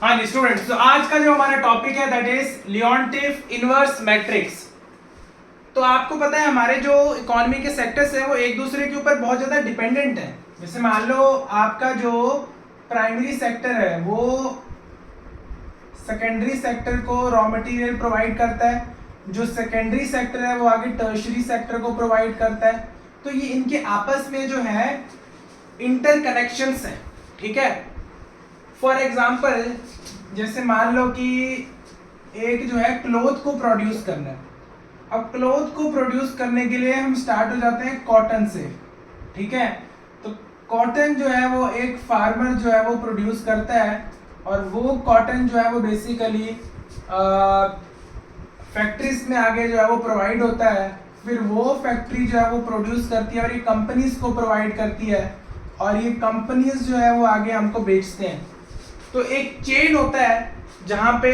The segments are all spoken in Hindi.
हाँ जी स्टूडेंट्स, तो आज का जो हमारा टॉपिक है दैट इज लियोनटिफ इनवर्स मैट्रिक्स। तो आपको पता है हमारे जो इकोनॉमी के सेक्टर्स हैं वो एक दूसरे के ऊपर बहुत ज़्यादा डिपेंडेंट हैं। जैसे मान लो आपका जो प्राइमरी सेक्टर है वो सेकेंडरी सेक्टर को रॉ मटेरियल प्रोवाइड करता है, जो सेकेंडरी सेक्टर है वो आगे टर्शियरी सेक्टर को प्रोवाइड करता है। तो ये इनके आपस में जो है इंटरकनेक्शंस हैं, ठीक है। फॉर एग्जाम्पल जैसे मान लो कि एक जो है क्लोथ को प्रोड्यूस करना है। अब क्लोथ को प्रोड्यूस करने के लिए हम स्टार्ट हो जाते हैं कॉटन से, ठीक है। तो कॉटन जो है वो एक फार्मर जो है वो प्रोड्यूस करता है और वो कॉटन जो है वो बेसिकली फैक्ट्रीज में आगे जो है वो प्रोवाइड होता है। फिर वो फैक्ट्री जो है वो प्रोड्यूस करती है और ये कंपनीज को प्रोवाइड करती है और ये कंपनीज जो है वो आगे हमको बेचते हैं। तो एक चेन होता है जहाँ पे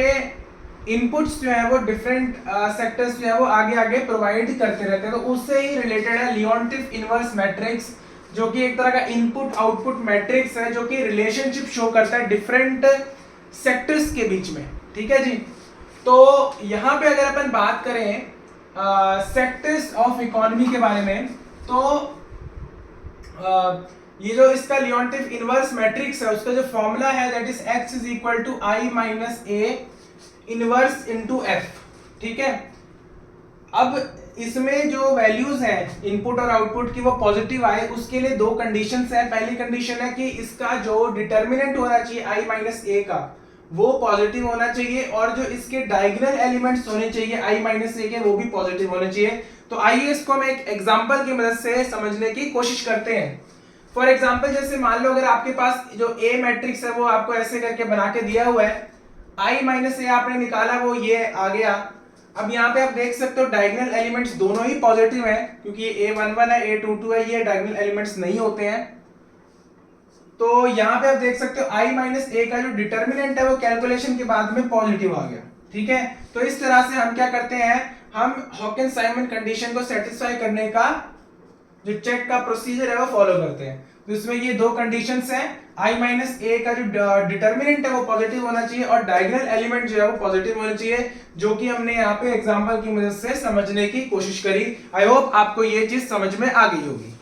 इनपुट्स जो है वो डिफरेंट सेक्टर्स जो है वो आगे आगे प्रोवाइड करते रहते हैं। तो उससे ही रिलेटेड है लियोनटिफ इनवर्स मैट्रिक्स, जो कि एक तरह का इनपुट आउटपुट मैट्रिक्स है जो कि रिलेशनशिप शो करता है डिफरेंट सेक्टर्स के बीच में, ठीक है जी। तो यहाँ पे अगर अपन बात करें सेक्टर्स ऑफ इकोनॉमी के बारे में, तो ये जो इसका लियोनटिफ इनवर्स मैट्रिक्स है उसका जो फॉर्मूला है that is x is equal to i minus a inverse into f, ठीक है। अब इसमें जो वैल्यूज हैं इनपुट और आउटपुट की वो पॉजिटिव आए, उसके लिए दो कंडीशंस हैं। पहली कंडीशन है कि इसका जो डिटर्मिनेंट होना चाहिए i माइनस a का वो पॉजिटिव होना चाहिए और जो इसके डायगोनल एलिमेंट्स होने चाहिए i माइनस a के वो भी पॉजिटिव होने चाहिए। तो आइए इसको हम एक एग्जांपल की मदद से समझने की कोशिश करते हैं। फॉर एग्जाम्पल जैसे मान लो अगर आपके पास जो A मैट्रिक्स है वो आपको ऐसे करके बना के दिया हुआ है, I माइनस A आपने निकाला वो ये आ गया। अब यहाँ पे आप देख सकते हो डायगोनल एलिमेंट्स दोनों ही पॉजिटिव हैं क्योंकि ये A11 है A22 है, ये डायगोनल एलिमेंट्स नहीं होते हैं। तो यहाँ पे आप देख सकते हो I माइनस A का जो डिटर्मिनेंट है वो कैलकुलेशन के बाद में पॉजिटिव आ गया, ठीक है। तो इस तरह से हम क्या करते हैं, हम हॉकिंस साइमन कंडीशन को सेटिस्फाई करने का जो चेक का प्रोसीजर है वो फॉलो करते हैं। तो इसमें ये दो कंडीशंस हैं, i माइनस a का जो डिटर्मिनेंट है वो पॉजिटिव होना चाहिए और डायगोनल एलिमेंट जो है वो पॉजिटिव होना चाहिए, जो कि हमने यहाँ पे एग्जांपल की मदद से समझने की कोशिश करी। आई होप आपको ये चीज समझ में आ गई होगी।